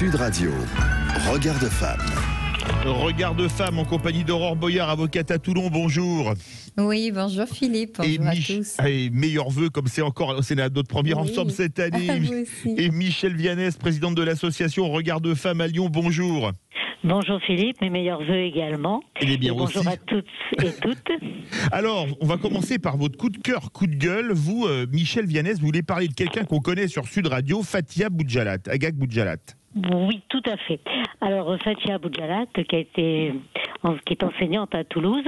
Sud Radio, Regard de femme. Regard de femme en compagnie d'Aurore Boyard, avocate à Toulon, bonjour. Oui, bonjour Philippe, bonjour à tous. Et meilleurs vœux, comme c'est notre première ensemble cette année. Et Michel Viannès, présidente de l'association Regard de femme à Lyon, bonjour. Bonjour Philippe, mes meilleurs vœux également. Et bien bonjour aussi. À toutes et toutes. Alors, on va commencer par votre coup de cœur, coup de gueule. Vous, Michel Viannès, vous voulez parler de quelqu'un qu'on connaît sur Sud Radio, Fathia Boudjalat, Agag Boudjalat. Oui, tout à fait. Alors, Fathia Boudjalat, qui est enseignante à Toulouse,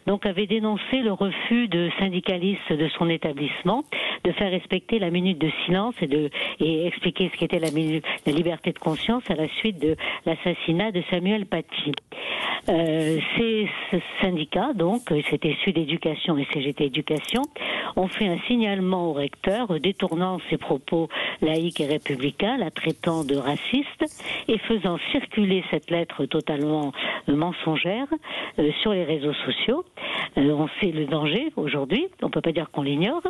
donc avait dénoncé le refus de syndicalistes de son établissement de faire respecter la minute de silence et expliquer ce qu'était la liberté de conscience à la suite de l'assassinat de Samuel Paty. Ces syndicats, donc c'était Sud Éducation et CGT Éducation, ont fait un signalement au recteur détournant ses propos laïques et républicains, la traitant de raciste et faisant circuler cette lettre totalement mensongère sur les réseaux sociaux. On sait le danger aujourd'hui, on ne peut pas dire qu'on l'ignore.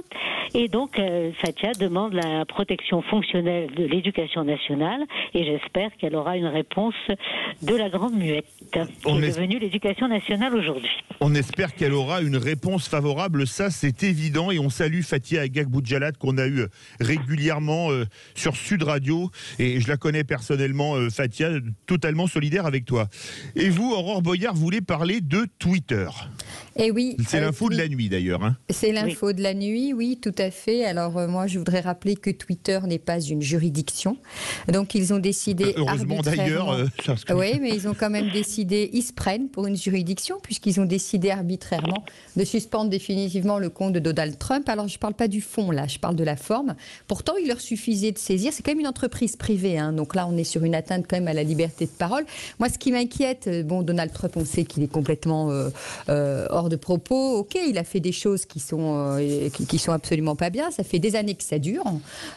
Et donc Fathia demande la protection fonctionnelle de l'éducation nationale et j'espère qu'elle aura une réponse de la grande muette, qui est devenue l'éducation nationale aujourd'hui. On espère qu'elle aura une réponse favorable, ça c'est évident, et on salue Fathia Agag Boudjalat qu'on a eu régulièrement sur Sud Radio, et je la connais personnellement, Fathia, totalement solidaire avec toi. Et vous, Aurore Boyard, voulez parler de Twitter. Et oui. C'est l'info de la nuit d'ailleurs. Hein. C'est l'info de la nuit, oui, tout à fait. Alors moi, je voudrais rappeler que Twitter n'est pas une juridiction. Donc ils ont décidé heureusement d'ailleurs. Oui, mais ils ont quand même décidé, ils se prennent pour une juridiction puisqu'ils ont décidé arbitrairement de suspendre définitivement le compte de Donald Trump. Alors je ne parle pas du fond là, je parle de la forme. Pourtant, il leur suffisait de saisir. C'est quand même une entreprise privée, hein, donc là on est sur une atteinte quand même à la liberté de parole. Moi, ce qui m'inquiète, bon, Donald Trump, on sait qu'il est complètement hors de propos. Ok, il a fait des choses qui sont absolument pas bien. Ça fait des années que ça dure.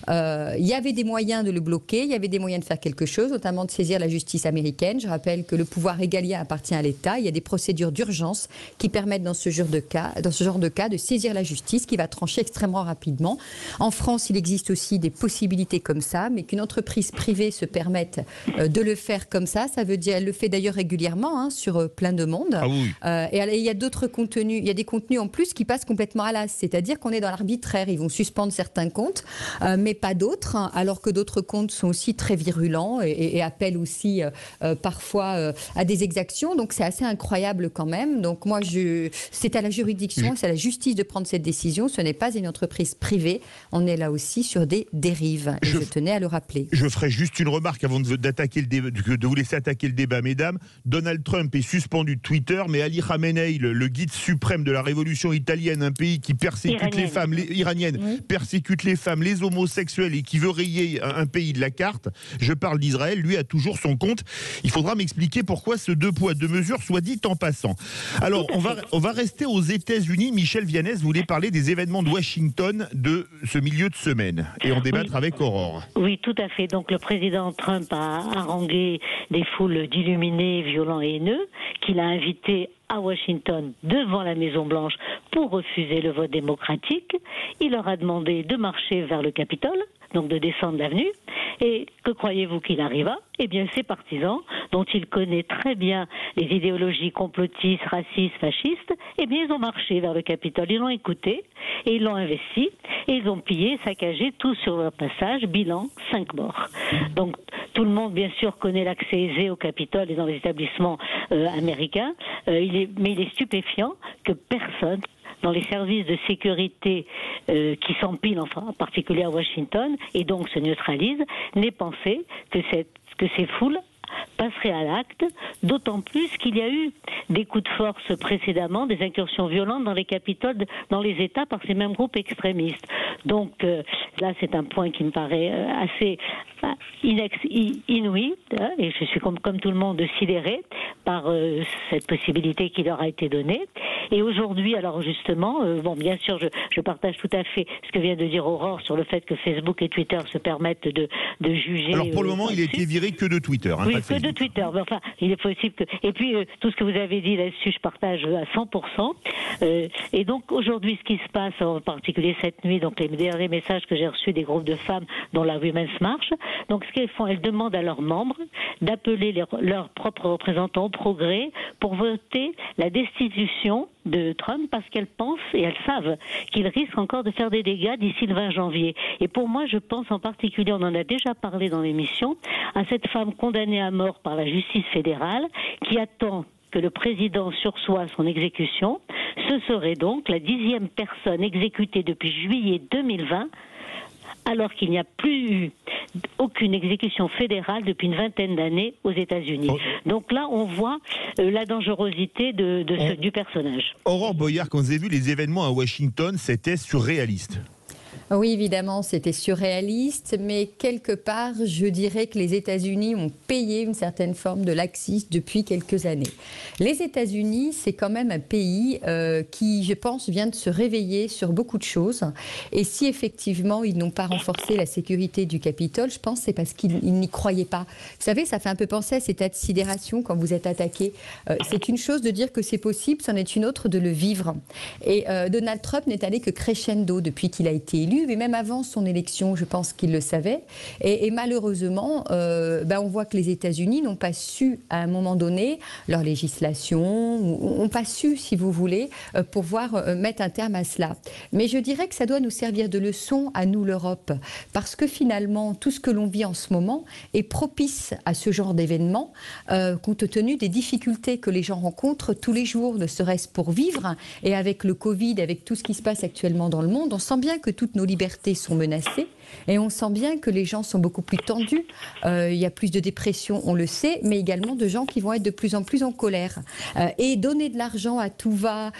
Il y avait des moyens de le bloquer. Il y avait des moyens de faire quelque chose, notamment de saisir la justice américaine. Je rappelle que le pouvoir régalien appartient à l'État. Il y a des procédures d'urgence qui permettent dans ce genre de cas de saisir la justice qui va trancher extrêmement rapidement. En France, il existe aussi des possibilités comme ça, mais qu'une entreprise privée se permette de le faire comme ça veut dire, elle le fait d'ailleurs régulièrement hein, sur plein de monde. Ah oui. Et il y a d'autres contenus, il y a des contenus en plus qui passent complètement à l'as, c'est-à-dire qu'on est dans l'arbitraire. Ils vont suspendre certains comptes, mais pas d'autres, hein, alors que d'autres comptes sont aussi très virulents et appellent aussi parfois à des exactions. Donc c'est assez incroyable quand même. Donc moi, c'est à la juridiction, c'est à la justice de prendre cette décision. Ce n'est pas une entreprise privée. On est là aussi sur des dérives. Et je tenais à le rappeler. Je ferai juste une remarque avant de vous laisser attaquer le débat, mesdames. Donald Trump est suspendu de Twitter, mais Ali Khamenei, le guide suprême de la révolution italienne, un pays qui persécute les femmes, persécute les femmes, les homosexuels et qui veut rayer un pays de la carte, je parle d'Israël, lui a toujours son compte. Il faudra m'expliquer pourquoi ce deux poids, deux mesures, soit dit en passant. Alors, on va rester aux États-Unis. Michel Viannès voulait parler des événements de Washington de ce milieu de semaine et en débattre avec Aurore. Oui, tout à fait. Donc, le président Trump a harangué des foules d'illuminés, violents et haineux, qu'il a invités à Washington devant la Maison-Blanche pour refuser le vote démocratique. Il leur a demandé de marcher vers le Capitole, donc de descendre l'avenue. Et que croyez-vous qu'il arriva? Eh bien, ses partisans, dont il connaît très bien les idéologies complotistes, racistes, fascistes, eh bien, ils ont marché vers le Capitole, ils l'ont écouté, et ils l'ont investi, et ils ont pillé, saccagé tout sur leur passage, bilan, 5 morts. Donc, tout le monde, bien sûr, connaît l'accès aisé au Capitole et dans les établissements américains, mais il est stupéfiant que personne dans les services de sécurité qui s'empilent, enfin, en particulier à Washington, et donc se neutralisent, n'ait pensé que ces foules passeraient à l'acte, d'autant plus qu'il y a eu des coups de force précédemment, des incursions violentes dans les capitoles, dans les États par ces mêmes groupes extrémistes. Donc là, c'est un point qui me paraît assez inouï, hein, et je suis comme tout le monde sidéré par cette possibilité qui leur a été donnée. Et aujourd'hui, alors justement, bien sûr, je partage tout à fait ce que vient de dire Aurore sur le fait que Facebook et Twitter se permettent de juger. Alors pour le moment, il a été viré que de Twitter. Hein, oui, que de Twitter. Mais enfin, il est possible que... Et puis, tout ce que vous avez dit là-dessus, je partage à 100%. Et donc, aujourd'hui, ce qui se passe, en particulier cette nuit, donc les derniers messages que j'ai reçus des groupes de femmes, dont la Women's March, Donc ce qu'elles font, elles demandent à leurs membres d'appeler leurs propres représentants au progrès pour voter la destitution de Trump parce qu'elles pensent et elles savent qu'il risque encore de faire des dégâts d'ici le 20 janvier. Et pour moi, je pense en particulier, on en a déjà parlé dans l'émission, à cette femme condamnée à mort par la justice fédérale qui attend que le président sursoit son exécution. Ce serait donc la 10e personne exécutée depuis juillet 2020, alors qu'il n'y a plus eu aucune exécution fédérale depuis une vingtaine d'années aux États-Unis. Donc là, on voit la dangerosité du personnage. Aurore Boyard, quand vous avez vu les événements à Washington, c'était surréaliste. Oui, évidemment, c'était surréaliste, mais quelque part, je dirais que les États-Unis ont payé une certaine forme de laxisme depuis quelques années. Les États-Unis, c'est quand même un pays qui, je pense, vient de se réveiller sur beaucoup de choses. Et si effectivement, ils n'ont pas renforcé la sécurité du Capitole, je pense que c'est parce qu'ils n'y croyaient pas. Vous savez, ça fait un peu penser à cet état de sidération quand vous êtes attaqué. C'est une chose de dire que c'est possible, c'en est une autre de le vivre. Et Donald Trump n'est allé que crescendo depuis qu'il a été élu, mais même avant son élection, je pense qu'il le savait. Et malheureusement, on voit que les États-Unis n'ont pas su, à un moment donné, leur législation, n'ont pas su, si vous voulez, pouvoir mettre un terme à cela. Mais je dirais que ça doit nous servir de leçon à nous, l'Europe, parce que finalement, tout ce que l'on vit en ce moment est propice à ce genre d'événements, compte tenu des difficultés que les gens rencontrent tous les jours, ne serait-ce pour vivre. Et avec le Covid, avec tout ce qui se passe actuellement dans le monde, on sent bien que toutes nos libertés sont menacées et on sent bien que les gens sont beaucoup plus tendus. Il y a plus de dépression, on le sait, mais également de gens qui vont être de plus en plus en colère. Et donner de l'argent à tout va,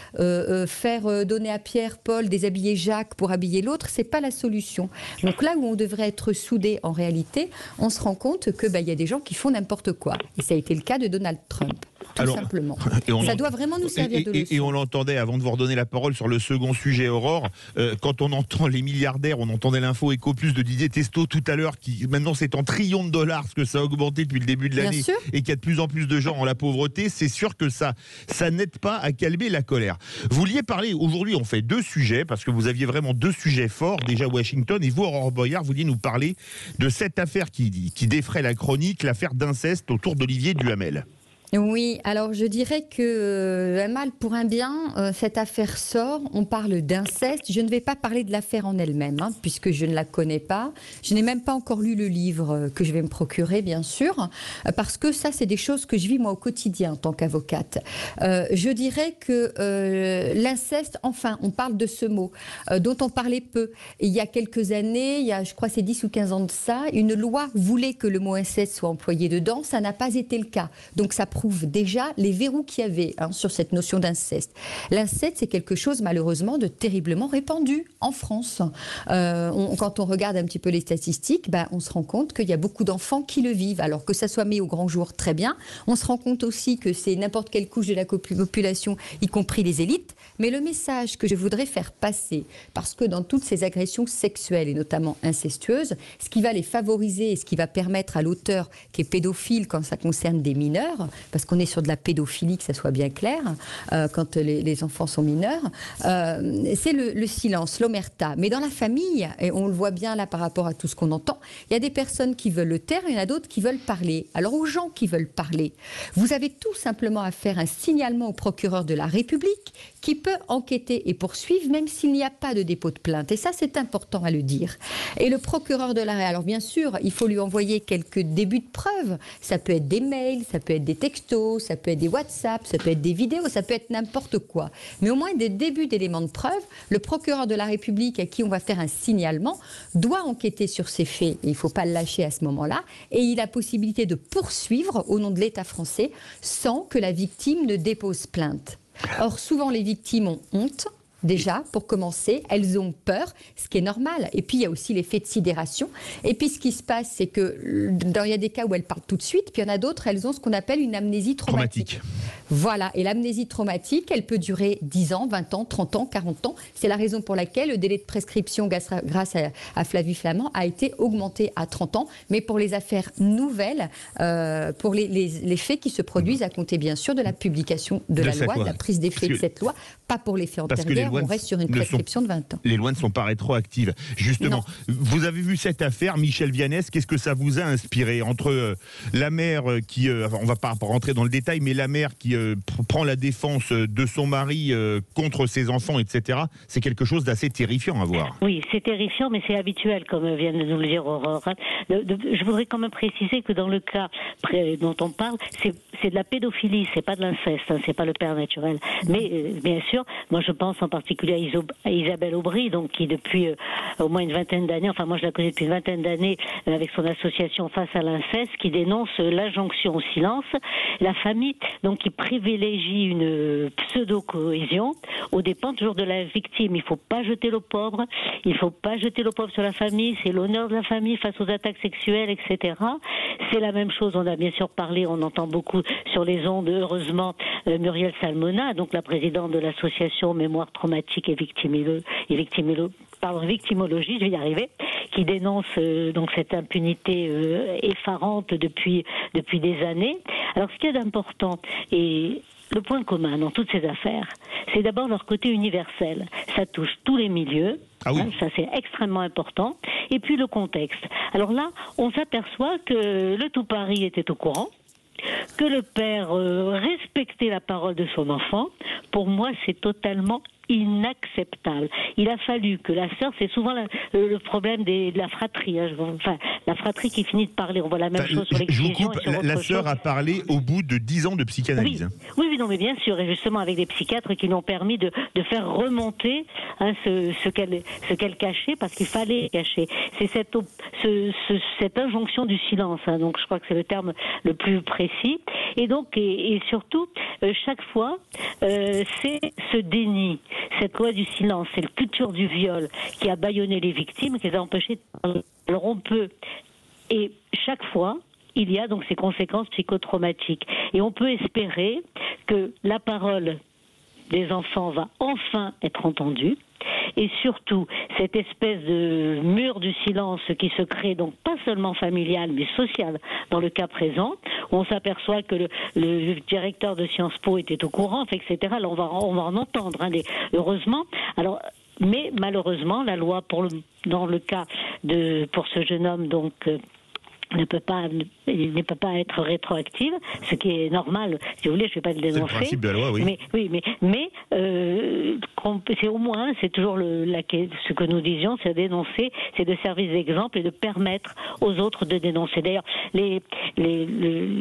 faire donner à Pierre, Paul, déshabiller Jacques pour habiller l'autre, c'est pas la solution. Donc là où on devrait être soudés en réalité, on se rend compte que y a des gens qui font n'importe quoi. Et ça a été le cas de Donald Trump. Tout simplement. Ça doit vraiment nous servir de leçon. Et on l'entendait, avant de vous redonner la parole sur le second sujet, Aurore, quand on entend les milliardaires, on entendait l'info Éco Plus de Didier Testot tout à l'heure, qui maintenant c'est en trillions de dollars, ce que ça a augmenté depuis le début de l'année, et qu'il y a de plus en plus de gens en la pauvreté, c'est sûr que ça n'aide pas à calmer la colère. Vous vouliez parler, aujourd'hui on fait deux sujets, parce que vous aviez vraiment deux sujets forts, déjà Washington, et vous, Aurore Boyard, vous vouliez nous parler de cette affaire qui défraie la chronique, l'affaire d'inceste autour d'Olivier Duhamel. Oui, alors je dirais que un mal pour un bien, cette affaire sort, on parle d'inceste. Je ne vais pas parler de l'affaire en elle-même, puisque je ne la connais pas. Je n'ai même pas encore lu le livre que je vais me procurer, bien sûr, parce que ça, c'est des choses que je vis moi au quotidien en tant qu'avocate. Je dirais que l'inceste, enfin, on parle de ce mot, dont on parlait peu. Et il y a quelques années, il y a, je crois, c'est 10 ou 15 ans de ça, une loi voulait que le mot inceste soit employé dedans. Ça n'a pas été le cas. Donc ça prouve déjà les verrous qu'il y avait sur cette notion d'inceste. L'inceste, c'est quelque chose malheureusement de terriblement répandu en France. Quand on regarde un petit peu les statistiques, on se rend compte qu'il y a beaucoup d'enfants qui le vivent. Alors que ça soit mis au grand jour, très bien. On se rend compte aussi que c'est n'importe quelle couche de la population, y compris les élites. Mais le message que je voudrais faire passer, parce que dans toutes ces agressions sexuelles et notamment incestueuses, ce qui va les favoriser et ce qui va permettre à l'auteur qui est pédophile quand ça concerne des mineurs, parce qu'on est sur de la pédophilie, que ça soit bien clair, quand les enfants sont mineurs, c'est le silence, l'omerta. Mais dans la famille, et on le voit bien là par rapport à tout ce qu'on entend, il y a des personnes qui veulent le taire, il y en a d'autres qui veulent parler. Alors aux gens qui veulent parler, vous avez tout simplement à faire un signalement au procureur de la République qui peut enquêter et poursuivre même s'il n'y a pas de dépôt de plainte. Et ça, c'est important à le dire. Et le procureur de la République, alors bien sûr, il faut lui envoyer quelques débuts de preuves. Ça peut être des mails, ça peut être des textos, ça peut être des WhatsApp, ça peut être des vidéos, ça peut être n'importe quoi. Mais au moins des débuts d'éléments de preuve, le procureur de la République à qui on va faire un signalement doit enquêter sur ces faits. Et il ne faut pas le lâcher à ce moment-là. Et il a la possibilité de poursuivre au nom de l'État français sans que la victime ne dépose plainte. Or, souvent, les victimes ont honte. Déjà, pour commencer, elles ont peur, ce qui est normal. Et puis, il y a aussi l'effet de sidération. Et puis, ce qui se passe, c'est que il y a des cas où elles parlent tout de suite, puis il y en a d'autres, elles ont ce qu'on appelle une amnésie traumatique. Voilà, et l'amnésie traumatique, elle peut durer 10 ans, 20 ans, 30 ans, 40 ans. C'est la raison pour laquelle le délai de prescription grâce à Flavie Flament a été augmenté à 30 ans. Mais pour les affaires nouvelles, pour les faits qui se produisent à compter bien sûr de la publication de la loi, de la prise d'effet de cette loi, pas pour les faits antérieurs, on reste sur une prescription de 20 ans. Les lois ne sont pas rétroactives. Justement, vous avez vu cette affaire, Michel Vianès, qu'est-ce que ça vous a inspiré entre la mère qui, on va pas rentrer dans le détail, mais la mère qui prend la défense de son mari contre ses enfants, etc. C'est quelque chose d'assez terrifiant à voir. Oui, c'est terrifiant, mais c'est habituel, comme vient de nous le dire Aurore. Je voudrais quand même préciser que dans le cas dont on parle, c'est de la pédophilie, c'est pas de l'inceste, hein, c'est pas le père naturel. Mais bien sûr, moi je pense en particulier à Isabelle Aubry, donc qui depuis au moins une vingtaine d'années, enfin moi je la connais depuis une vingtaine d'années, avec son association Face à l'inceste, qui dénonce l'injonction au silence, la famille donc qui privilégie une pseudo-cohésion aux dépens toujours de la victime. Il faut pas jeter l'eau pauvre, il faut pas jeter l'eau pauvre sur la famille, c'est l'honneur de la famille face aux attaques sexuelles, etc. C'est la même chose, on a bien sûr parlé, on entend beaucoup sur les ondes, heureusement, Muriel Salmona, donc la présidente de l'association Mémoire traumatique et victimologie, je vais y arriver, qui dénonce donc cette impunité effarante depuis des années. Alors ce qui est important et le point commun dans toutes ces affaires, c'est d'abord leur côté universel. Ça touche tous les milieux, ça c'est extrêmement important. Et puis le contexte. Alors là, on s'aperçoit que le tout Paris était au courant, que le père respectait la parole de son enfant. Pour moi, c'est totalement inacceptable. Il a fallu que la sœur, c'est souvent le problème de la fratrie, hein, enfin la fratrie qui finit de parler, on voit la même chose sur l'excision. Je vous coupe, la sœur a parlé au bout de 10 ans de psychanalyse. Oui, non, mais bien sûr, et justement avec des psychiatres qui lui ont permis de faire remonter hein, ce qu'elle cachait, parce qu'il fallait cacher. C'est cette injonction du silence, hein, donc je crois que c'est le terme le plus précis. Et donc, et surtout, chaque fois, c'est ce déni, cette loi du silence, cette culture du viol qui a bâillonné les victimes, qui les a empêchées de parler. Alors on peut, et chaque fois, il y a donc ces conséquences psychotraumatiques. Et on peut espérer que la parole des enfants va enfin être entendue. Et surtout, cette espèce de mur du silence qui se crée, donc pas seulement familial, mais social, dans le cas présent, où on s'aperçoit que le directeur de Sciences Po était au courant, etc. Là, on va en entendre, hein, heureusement. Alors, mais malheureusement, la loi, dans le cas pour ce jeune homme, donc... ne peut pas être rétroactive, ce qui est normal. Si vous voulez, je ne vais pas le dénoncer. C'est le principe de la loi, oui. Mais c'est au moins, c'est toujours ce que nous disions, c'est dénoncer, c'est de servir d'exemple et de permettre aux autres de dénoncer. D'ailleurs, les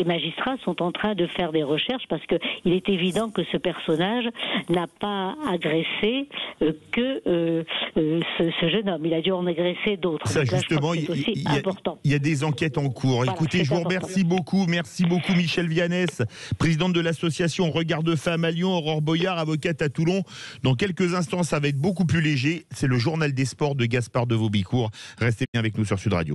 magistrats sont en train de faire des recherches parce que il est évident que ce personnage n'a pas agressé que ce jeune homme. Il a dû en agresser d'autres. Ça, justement, il y a des enquêtes en cours. Voilà, écoutez, je vous remercie beaucoup. Merci beaucoup Michel Vianès, présidente de l'association Regard de Femmes à Lyon, Aurore Boyard, avocate à Toulon. Dans quelques instants, ça va être beaucoup plus léger. C'est le journal des sports de Gaspard de Vaubicourt. Restez bien avec nous sur Sud Radio.